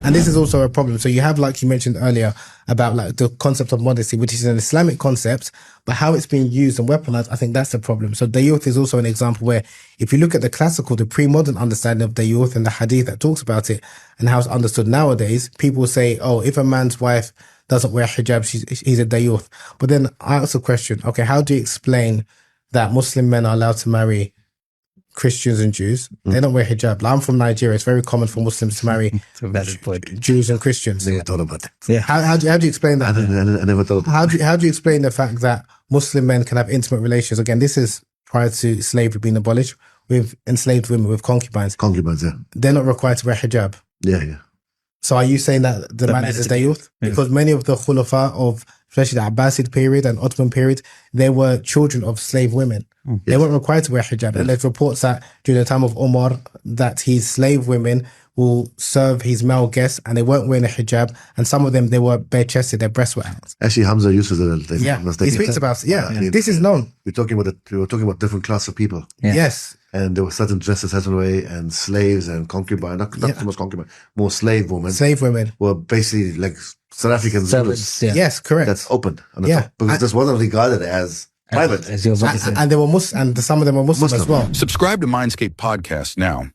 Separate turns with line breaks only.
And this is also a problem. So you have, like you mentioned earlier, about like the concept of modesty, which is an Islamic concept, but how it's being used and weaponized, I think that's the problem. So dayuth is also an example where if you look at the classical, the pre-modern understanding of dayuth and the hadith that talks about it and how it's understood nowadays, people say, oh, if a man's wife doesn't wear hijab, he's a dayuth. But then I ask a question, okay, how do you explain that Muslim men are allowed to marry Christians and Jews? They don't wear hijab. Like, I'm from Nigeria. It's very common for Muslims to marry Jews and Christians.
Never thought about that.
Yeah. How do you explain that?
I never thought.
How do you explain the fact that Muslim men can have intimate relations? Again, this is prior to slavery being abolished, with enslaved women, with concubines.
Concubines, yeah.
They're not required to wear hijab.
Yeah.
So are you saying that the man is a dayuth? Because many of the khulafa of, especially the Abbasid period and Ottoman period, they were children of slave women. They weren't required to wear hijab. And there's reports that during the time of Umar, that his slave women will serve his male guests and they weren't wearing a hijab. And some of them, they were bare-chested, their breasts were out.
Actually, Hamza used to do
Yeah, he speaks about it. This is known.
We were talking about different class of people.
Yeah. Yes.
And there were certain dresses a certain way, and slaves and concubines, not so much concubine, more slave women.
Slave women
were basically like South African Zulus.
Yes, correct.
That's open. Because this wasn't regarded as private.
And they were Muslim, and some of them were Muslim as well.
Subscribe to Mindscape Podcast now,